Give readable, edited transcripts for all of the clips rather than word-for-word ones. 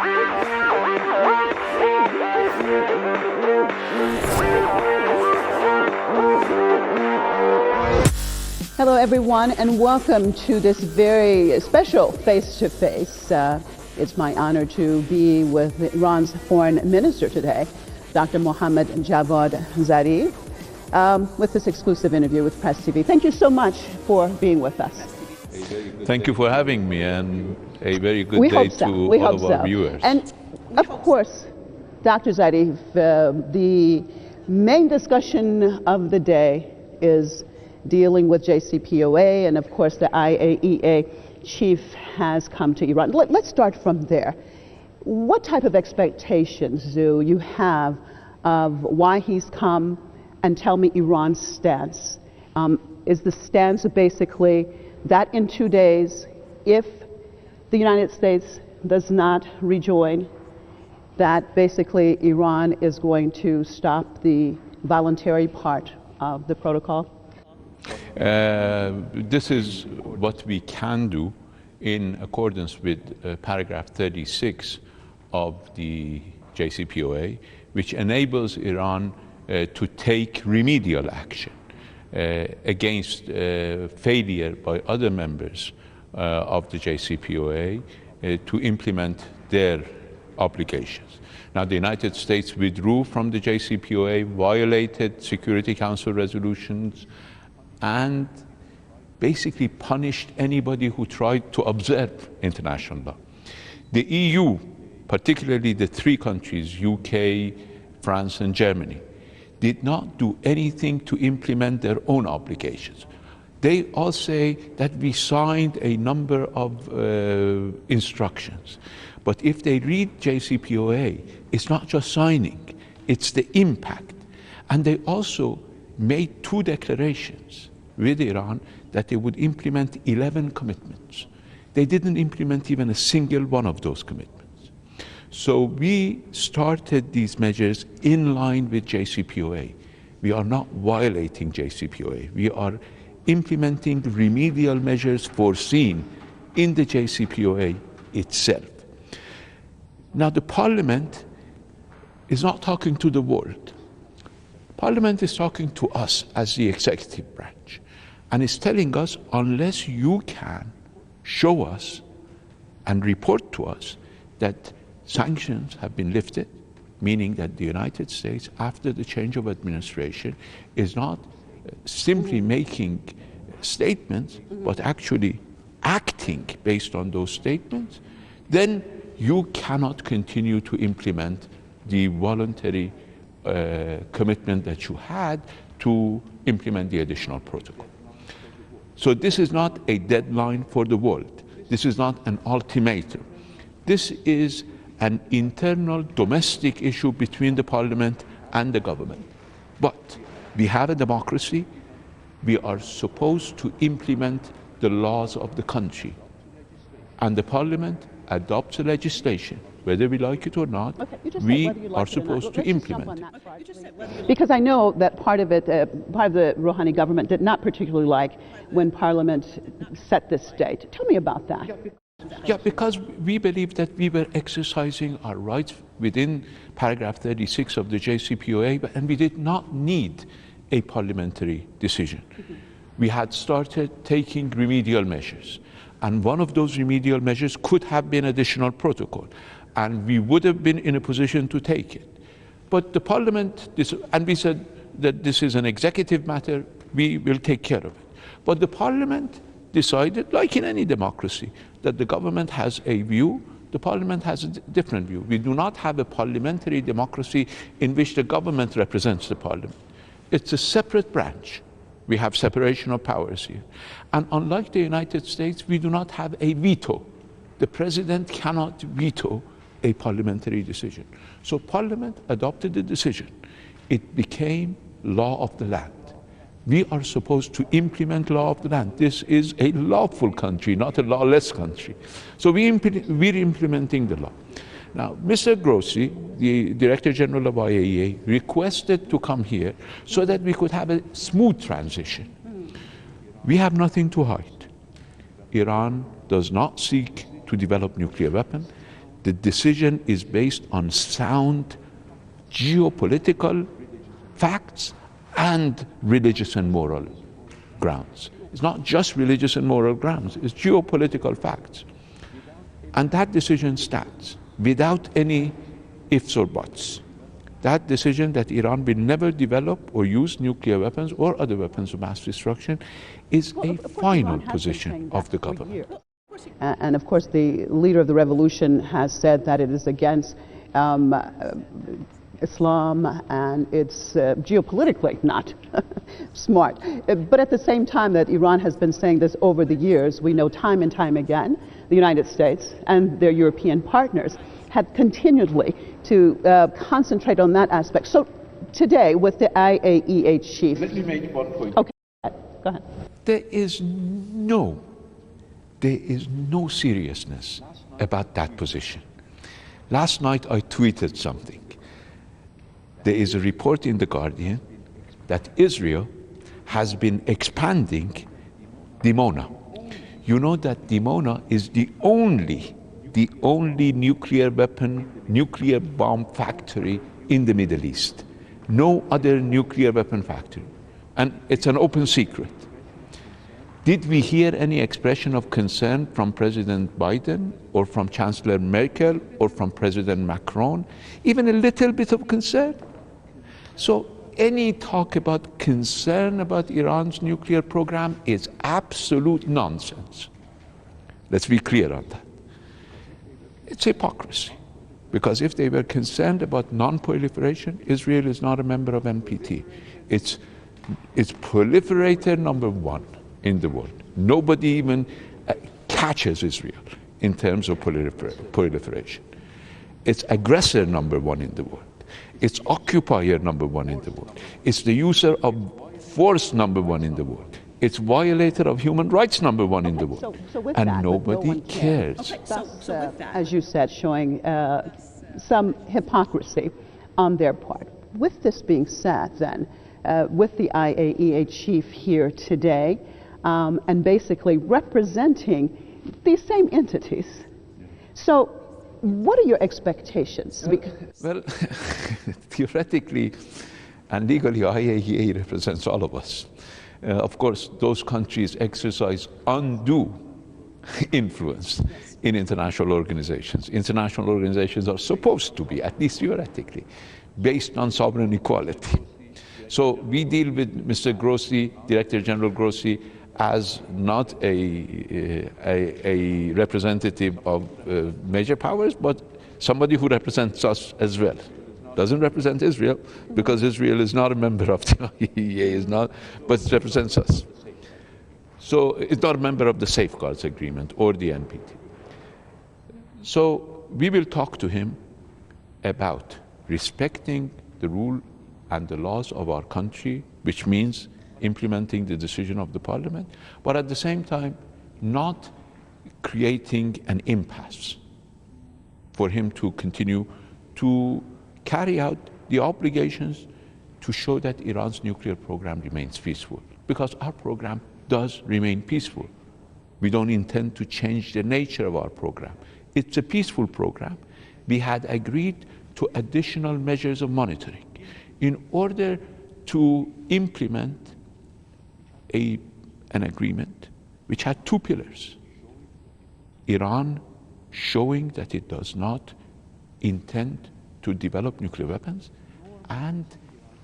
Hello, everyone, and welcome to this very special face-to-face. It's my honor to be with Iran's foreign minister today, Dr. Mohammad Javad Zarif, with this exclusive interview with Press TV. Thank you so much for being with us. Thank you for having me, and a very good day to all of our viewers. And of course, Dr. Zarif, the main discussion of the day is dealing with JCPOA, and of course the IAEA chief has come to Iran. Let's start from there. What type of expectations do you have of why he's come, and tell me Iran's stance? Is the stance basically that in 2 days, if the United States does not rejoin, that basically Iran is going to stop the voluntary part of the protocol? This is what we can do in accordance with paragraph 36 of the JCPOA, which enables Iran to take remedial action against failure by other members of the JCPOA to implement their obligations. Now, the United States withdrew from the JCPOA, violated Security Council resolutions, and basically punished anybody who tried to observe international law. The EU, particularly the three countries, UK, France, and Germany, did not do anything to implement their own obligations. They all say that we signed a number of instructions. But if they read JCPOA, it's not just signing, it's the impact. And they also made two declarations with Iran that they would implement 11 commitments. They didn't implement even a single one of those commitments. So we started these measures in line with JCPOA. We are not violating JCPOA. We are implementing remedial measures foreseen in the JCPOA itself. Now, the Parliament is not talking to the world. Parliament is talking to us as the executive branch, and is telling us, unless you can show us and report to us that sanctions have been lifted, meaning that the United States, after the change of administration, is not simply making statements, but actually acting based on those statements, then you cannot continue to implement the voluntary commitment that you had to implement the additional protocol. So this is not a deadline for the world. This is not an ultimatum. This is an internal domestic issue between the Parliament and the government. But we have a democracy. We are supposed to implement the laws of the country. And the Parliament adopts a legislation, whether we like it or not. We are supposed to implement it. Because I know that part of the Rouhani government did not particularly like when Parliament set this date. Tell me about that. Yeah, because we believe that we were exercising our rights within paragraph 36 of the JCPOA, and we did not need a parliamentary decision. We had started taking remedial measures, and one of those remedial measures could have been additional protocol, and we would have been in a position to take it. But the Parliament, and we said that this is an executive matter, we will take care of it. But the Parliament decided, like in any democracy, that the government has a view, the Parliament has a different view. We do not have a parliamentary democracy in which the government represents the Parliament. It's a separate branch. We have separation of powers here. And unlike the United States, we do not have a veto. The President cannot veto a parliamentary decision. So Parliament adopted the decision. It became law of the land. We are supposed to implement law of the land. This is a lawful country, not a lawless country. So we're implementing the law. Now, Mr. Grossi, the Director General of IAEA, requested to come here so that we could have a smooth transition. We have nothing to hide. Iran does not seek to develop nuclear weapons. The decision is based on sound geopolitical facts and religious and moral grounds. It's not just religious and moral grounds, it's geopolitical facts. And that decision stands without any ifs or buts. That decision that Iran will never develop or use nuclear weapons or other weapons of mass destruction is a final position of the government. And of course, the leader of the revolution has said that it is against Islam and it's geopolitically not smart. But at the same time that Iran has been saying this over the years, we know time and time again, the United States and their European partners have continually to concentrate on that aspect. So today with the IAEA chief... Let me make one point. Okay, go ahead. There is no seriousness about that position. Last night I tweeted something. There is a report in The Guardian that Israel has been expanding Dimona. You know that Dimona is the only nuclear bomb factory in the Middle East. No other nuclear weapon factory. And it's an open secret. Did we hear any expression of concern from President Biden or from Chancellor Merkel or from President Macron? Even a little bit of concern? So any talk about concern about Iran's nuclear program is absolute nonsense. Let's be clear on that. It's hypocrisy. Because if they were concerned about non-proliferation, Israel is not a member of NPT. It's proliferator number one in the world. Nobody even catches Israel in terms of proliferation. It's aggressor number one in the world. It's occupier number one in the world. It's the user of force number one in the world. It's violator of human rights number one in the world. So with and that, nobody cares. Okay, so with that, as you said, showing some hypocrisy on their part. With this being said then, with the IAEA chief here today, and basically representing these same entities. So what are your expectations? Well, theoretically and legally, IAEA represents all of us. Of course, those countries exercise undue influence in international organizations. International organizations are supposed to be, at least theoretically, based on sovereign equality. So we deal with Mr. Grossi, Director General Grossi, as not a representative of major powers, but somebody who represents us as well. Doesn't represent Israel, because Israel is not a member of the IAEA, but it represents us. So it's not a member of the Safeguards Agreement or the NPT. So we will talk to him about respecting the rule and the laws of our country, which means implementing the decision of the parliament, but at the same time not creating an impasse for him to continue to carry out the obligations to show that Iran's nuclear program remains peaceful, because our program does remain peaceful. We don't intend to change the nature of our program. It's a peaceful program. We had agreed to additional measures of monitoring in order to implement an agreement which had two pillars. Iran showing that it does not intend to develop nuclear weapons, and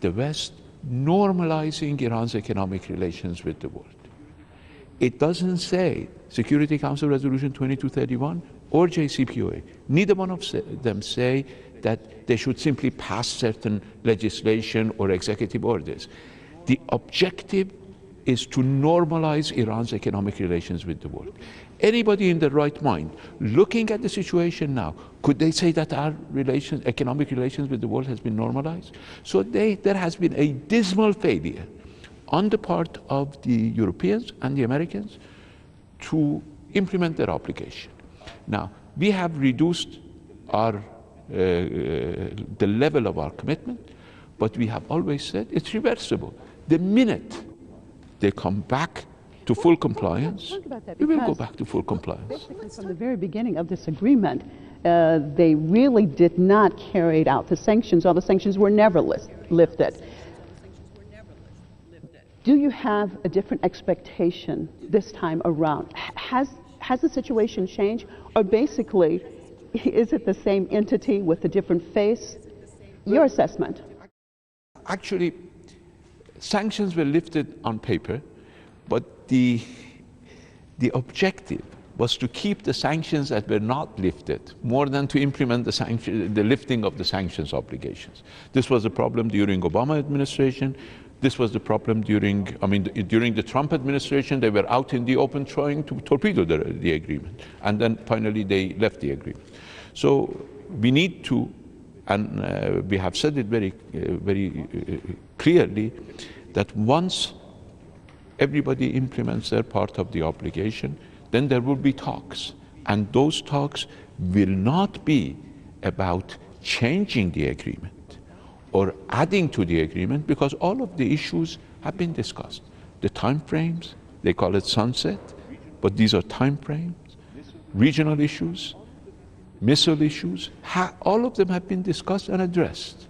the West normalizing Iran's economic relations with the world. It doesn't say Security Council Resolution 2231 or JCPOA. Neither one of them say that they should simply pass certain legislation or executive orders. The objective is to normalize Iran's economic relations with the world. Anybody in their right mind, looking at the situation now, could they say that our economic relations with the world has been normalized? So there has been a dismal failure on the part of the Europeans and the Americans to implement their obligation. Now, we have reduced the level of our commitment, but we have always said it's reversible. The minute they come back to full compliance, we will go back to full compliance. Basically, from the very beginning of this agreement, they really did not carry out the sanctions, or the sanctions were never lifted. Do you have a different expectation this time around? Has the situation changed, or basically, is it the same entity with a different face? Your assessment. Actually, sanctions were lifted on paper, but the objective was to keep the sanctions that were not lifted more than to implement the lifting of the sanctions obligations. This was a problem during Obama administration. This was the problem during the Trump administration. They were out in the open trying to torpedo the agreement. And then finally they left the agreement. So we need to, and we have said it very clearly, that once everybody implements their part of the obligation, then there will be talks. And those talks will not be about changing the agreement or adding to the agreement, because all of the issues have been discussed. The time frames, they call it sunset, but these are time frames, regional issues, missile issues, all of them have been discussed and addressed.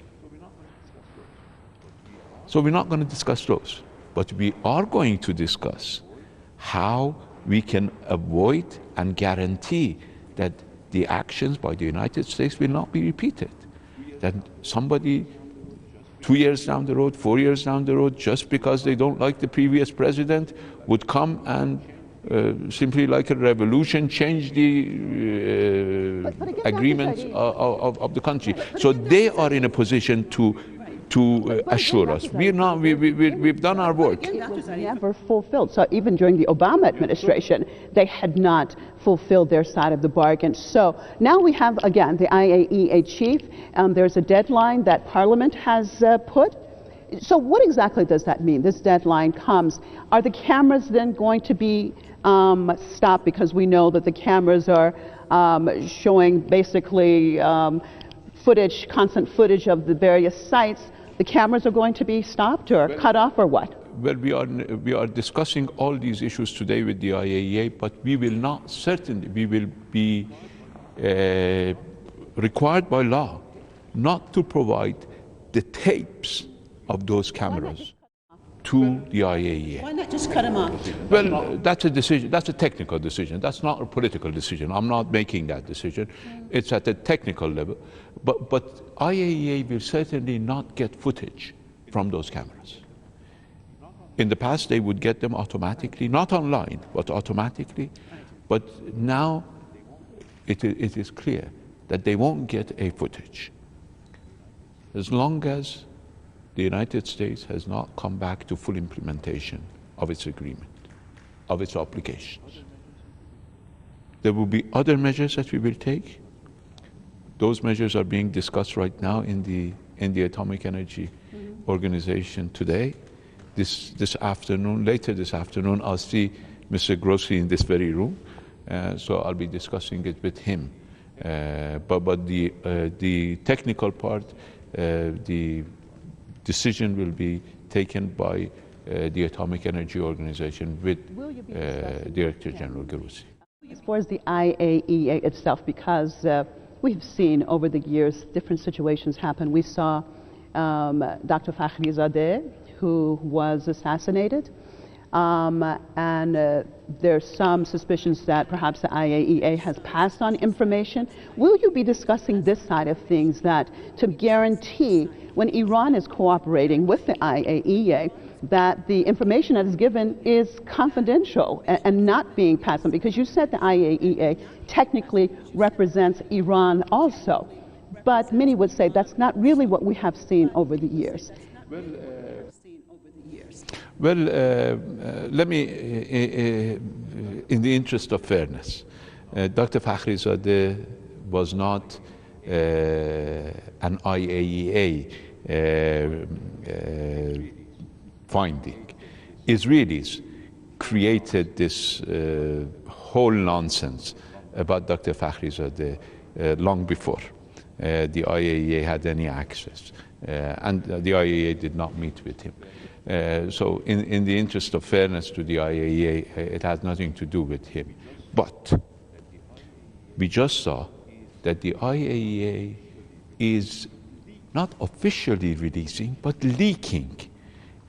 So we're not going to discuss those, but we are going to discuss how we can avoid and guarantee that the actions by the United States will not be repeated. That somebody 2 years down the road, 4 years down the road, just because they don't like the previous president, would come and simply like a revolution change the agreements of the country. So they are in a position to assure us. We've done our work. Never fulfilled. So even during the Obama administration, they had not fulfilled their side of the bargain. So now we have, again, the IAEA chief. There's a deadline that Parliament has put. So what exactly does that mean? This deadline comes. Are the cameras then going to be stopped? Because we know that the cameras are showing basically footage, constant footage of the various sites. The cameras are going to be stopped or cut off, or what? Well, we are discussing all these issues today with the IAEA, but we will not, certainly, we will be required by law not to provide the tapes of those cameras to the IAEA. Why not just cut them off? Well, that's a decision. That's a technical decision. That's not a political decision. I'm not making that decision. It's at a technical level. But IAEA will certainly not get footage from those cameras. In the past, they would get them automatically, not online, but automatically. But now it is clear that they won't get a footage as long as the United States has not come back to full implementation of its agreement, of its obligations. There will be other measures that we will take. Those measures are being discussed right now in the Atomic Energy Organization today. This afternoon, later this afternoon, I'll see Mr. Grossi in this very room, so I'll be discussing it with him. But the technical part, the decision will be taken by the Atomic Energy Organization with Director General Grossi. As far as the IAEA itself, because we've seen over the years different situations happen. We saw Dr. Fakhrizadeh, who was assassinated, and there's some suspicions that perhaps the IAEA has passed on information. Will you be discussing this side of things, that to guarantee when Iran is cooperating with the IAEA that the information that is given is confidential and not being passed on? Because you said the IAEA technically represents Iran also, but many would say that's not really what we have seen over the years. Well, let me, in the interest of fairness, Dr. Fakhrizadeh was not an IAEA finding. Israelis created this whole nonsense about Dr. Fakhrizadeh long before the IAEA had any access, and the IAEA did not meet with him. So in the interest of fairness to the IAEA, it has nothing to do with him. But we just saw that the IAEA is not officially releasing, but leaking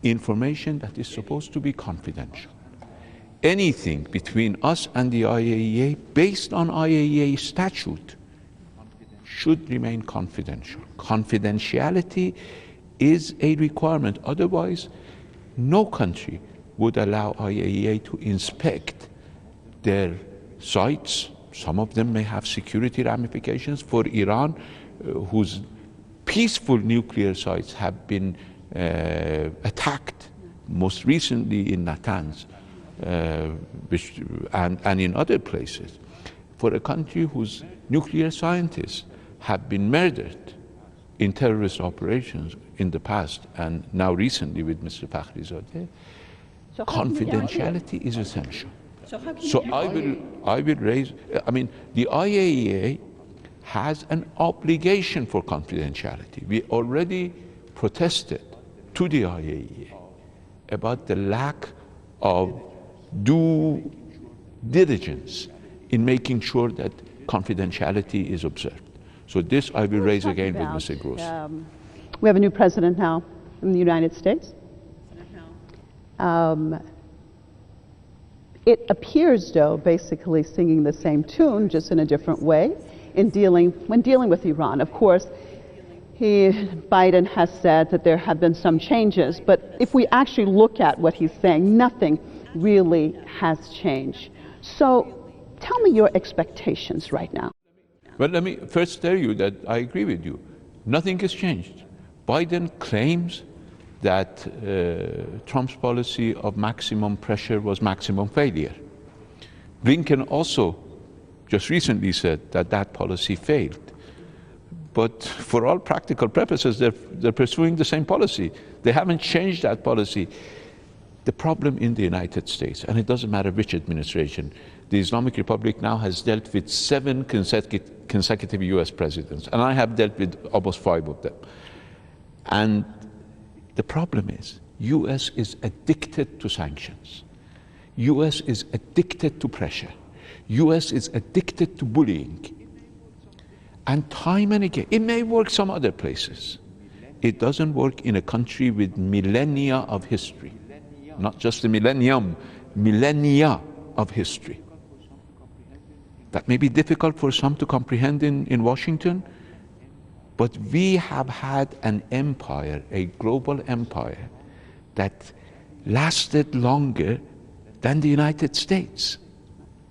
information that is supposed to be confidential. Anything between us and the IAEA, based on IAEA statute, should remain confidential. Confidentiality is a requirement. Otherwise, no country would allow IAEA to inspect their sites. Some of them may have security ramifications. For Iran, whose peaceful nuclear sites have been attacked, most recently in Natanz, and in other places. For a country whose nuclear scientists have been murdered in terrorist operations in the past, and now recently with Mr. Fakhrizadeh, confidentiality is essential. So I will raise, I mean, the IAEA has an obligation for confidentiality. We already protested to the IAEA about the lack of due diligence in making sure that confidentiality is observed. So this I will raise again with Mr. Gross. We have a new president now in the United States. It appears, though, basically singing the same tune, just in a different way, when dealing with Iran. Of course, Biden has said that there have been some changes, but if we actually look at what he's saying, nothing really has changed. So tell me your expectations right now. Well, let me first tell you that I agree with you. Nothing has changed. Biden claims that Trump's policy of maximum pressure was maximum failure. Blinken also just recently said that that policy failed. But for all practical purposes, they're pursuing the same policy. They haven't changed that policy. The problem in the United States, and it doesn't matter which administration, the Islamic Republic now has dealt with 7 consecutive US presidents, and I have dealt with almost 5 of them. And the problem is, US is addicted to sanctions. US is addicted to pressure. US is addicted to bullying. And time and again, it may work some other places. It doesn't work in a country with millennia of history. Not just a millennium, millennia of history. That may be difficult for some to comprehend in Washington, but we have had an empire, a global empire, that lasted longer than the United States,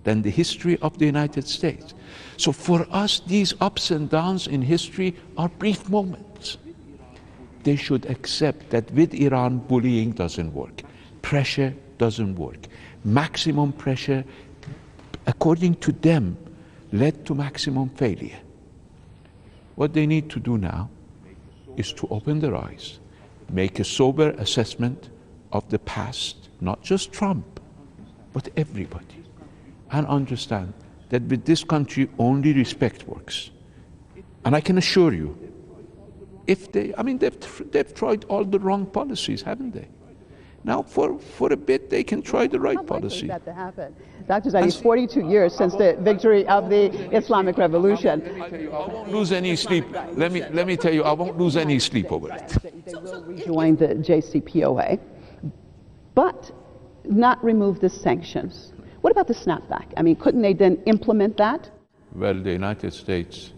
than the history of the United States. So for us, these ups and downs in history are brief moments. They should accept that with Iran, bullying doesn't work. Pressure doesn't work. Maximum pressure, according to them, led to maximum failure. What they need to do now is to open their eyes, make a sober assessment of the past, not just Trump, but everybody, and understand that with this country only respect works. And I can assure you, if they've tried all the wrong policies, haven't they? Now, for a bit, they can try the right policy. That to happen. Dr. Zarif, 42 years since the victory of the Islamic Revolution. I won't lose any sleep. Let me tell you, I won't lose any sleep over it. They will rejoin the JCPOA, but not remove the sanctions. What about the snapback? I mean, couldn't they then implement that? Well, the United States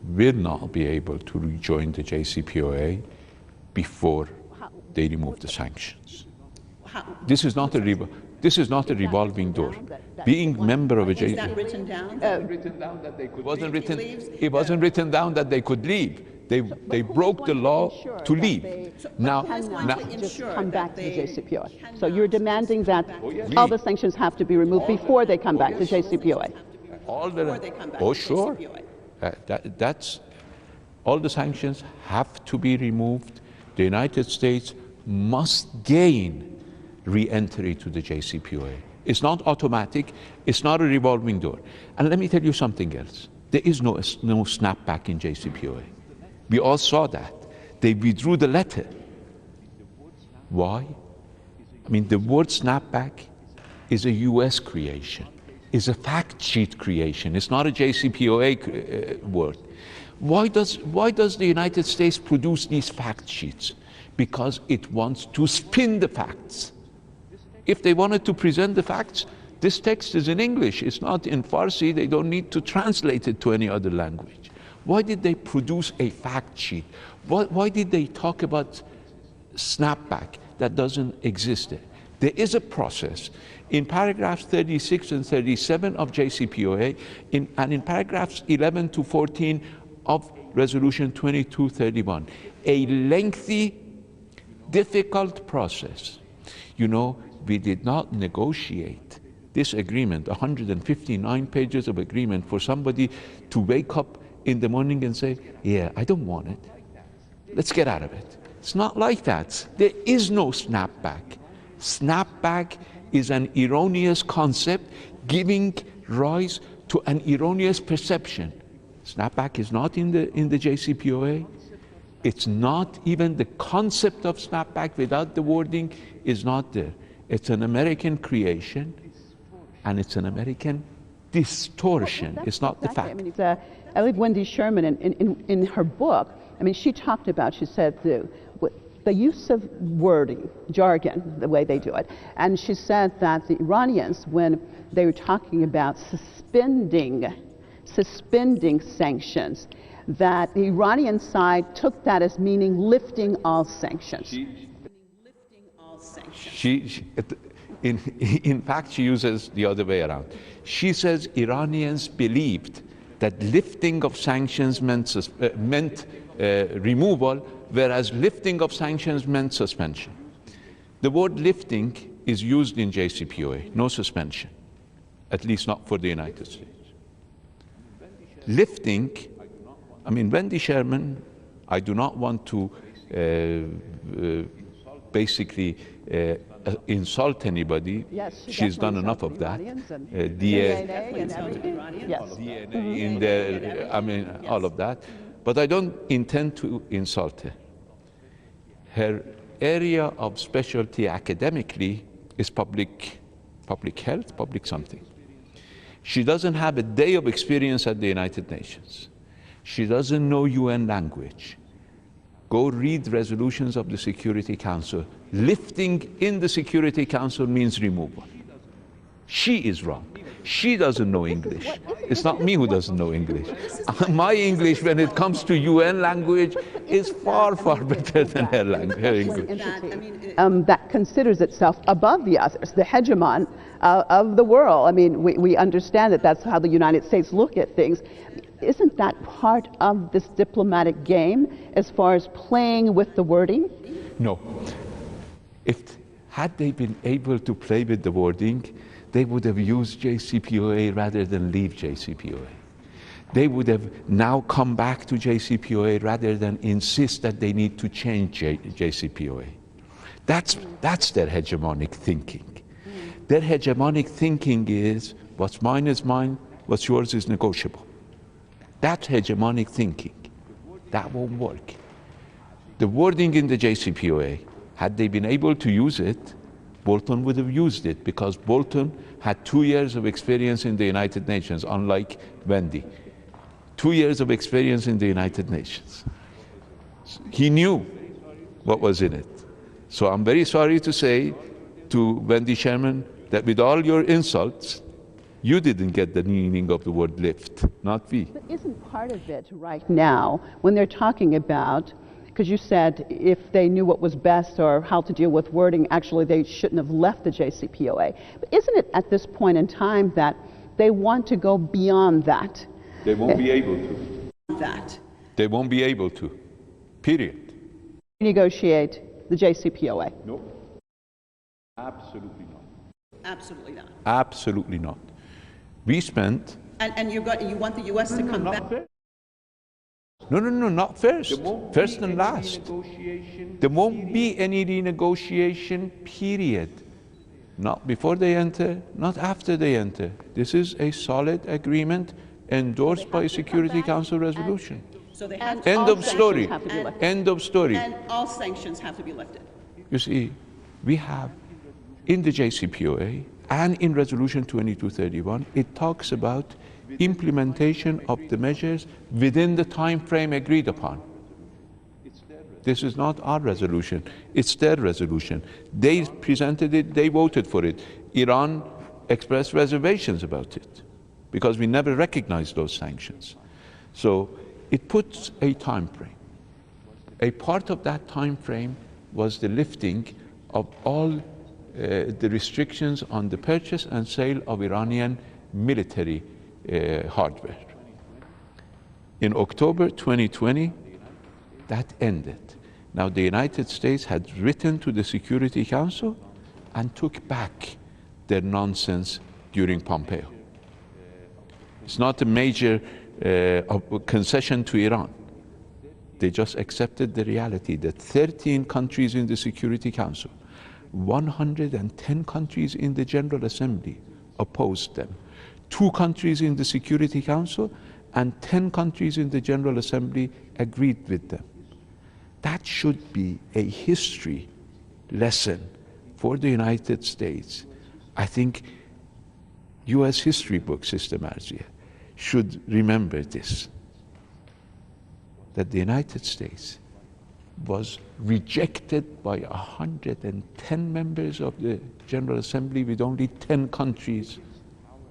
will not be able to rejoin the JCPOA before they remove the sanctions. This is not a revolving door. Being member of a JCPOA. Is that written down? It wasn't written down that they could leave. They broke the law to leave. Now just come back to the JCPOA. So you're demanding that all the sanctions have to be removed before they come back to JCPOA. Oh, sure. That's all the sanctions have to be removed. The United States must gain re-entry to the JCPOA. It's not automatic. It's not a revolving door. And let me tell you something else. There is no snapback in JCPOA. We all saw that. They withdrew the letter. Why? I mean, the word snapback is a US creation. is a fact sheet creation. It's not a JCPOA word. Why does the United States produce these fact sheets? Because it wants to spin the facts. If they wanted to present the facts, this text is in English. It's not in Farsi. They don't need to translate it to any other language. Why did they produce a fact sheet? Why did they talk about snapback that doesn't exist there? There is a process. In paragraphs 36 and 37 of JCPOA, and in paragraphs 11 to 14 of Resolution 2231, a lengthy, difficult process. You know, we did not negotiate this agreement, 159 pages of agreement, for somebody to wake up in the morning and say, yeah, I don't want it. Let's get out of it. It's not like that. There is no snapback. Snapback is an erroneous concept giving rise to an erroneous perception. Snapback is not in the JCPOA. It's not even the concept of snapback without the wording is not there. It's an American creation, and it's an American distortion. Well, it's not the fact. I mean, I believe Wendy Sherman in her book, I mean, she talked about, she said the use of wording, jargon, the way they do it. And she said that the Iranians, when they were talking about suspending sanctions, that the Iranian side took that as meaning lifting all sanctions. In fact, she uses the other way around. She says Iranians believed that lifting of sanctions meant removal, whereas lifting of sanctions meant suspension. The word lifting is used in JCPOA, no suspension, at least not for the United States. Lifting, I mean, Wendy Sherman, I do not want to basically insult anybody. Yes, she's done enough of that. DNA and everything. Yes. DNA in there, I mean, yes. All of that. But I don't intend to insult her. Her area of specialty academically is public health, public something. She doesn't have a day of experience at the United Nations. She doesn't know UN language. Go read resolutions of the Security Council. Lifting in the Security Council means removal. She is wrong. She doesn't know English. It's not me who doesn't know English. My English, when it comes to UN language, is far, far better than her English. That considers itself above the others, the hegemon of the world. I mean, we understand that that's how the United States look at things. Isn't that part of this diplomatic game as far as playing with the wording? No. Had they been able to play with the wording, they would have used JCPOA rather than leave JCPOA. They would have now come back to JCPOA rather than insist that they need to change JCPOA. That's their hegemonic thinking. Their hegemonic thinking is, what's mine is mine, what's yours is negotiable. That's hegemonic thinking. That won't work. The wording in the JCPOA, had they been able to use it, Bolton would have used it, because Bolton had 2 years of experience in the United Nations, unlike Wendy. 2 years of experience in the United Nations. He knew what was in it. So I'm very sorry to say to Wendy Sherman that with all your insults, you didn't get the meaning of the word lift, not we. But isn't part of it right now, when they're talking about, because you said if they knew what was best or how to deal with wording, actually they shouldn't have left the JCPOA. But isn't it at this point in time that they want to go beyond that? They won't be able to. They won't be able to, period. Negotiate the JCPOA? No. Absolutely not. Absolutely not. Absolutely not. We spent... And you want the U.S. to come back? No, not first. First and last. There won't be any renegotiation, period. Not before they enter, not after they enter. This is a solid agreement endorsed by a Security Council resolution. So they have to, end of story. End of story. And all sanctions have to be lifted. You see, we have in the JCPOA And in Resolution 2231, it talks about implementation of the measures within the time frame agreed upon. This is not our resolution, it's their resolution. They presented it, they voted for it. Iran expressed reservations about it because we never recognized those sanctions. So it puts a time frame. A part of that time frame was the lifting of all the restrictions on the purchase and sale of Iranian military hardware. In October 2020, that ended. Now, the United States had written to the Security Council and took back their nonsense during Pompeo. It's not a major concession to Iran. They just accepted the reality that 13 countries in the Security Council, 110 countries in the General Assembly opposed them. 2 countries in the Security Council and 10 countries in the General Assembly agreed with them. That should be a history lesson for the United States. I think U.S. history book, Sister Marzieh, should remember this, that the United States was rejected by 110 members of the General Assembly with only 10 countries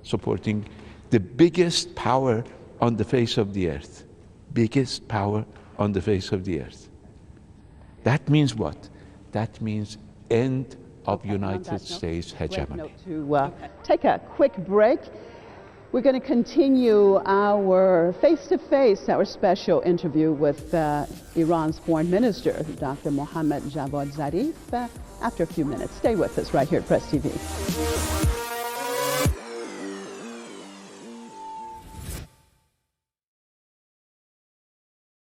supporting the biggest power on the face of the earth. Biggest power on the face of the earth. That means what? That means end of United States hegemony. To take a quick break. We're going to continue our face-to-face, our special interview with Iran's Foreign Minister, Dr. Mohammad Javad Zarif, after a few minutes. Stay with us right here at Press TV.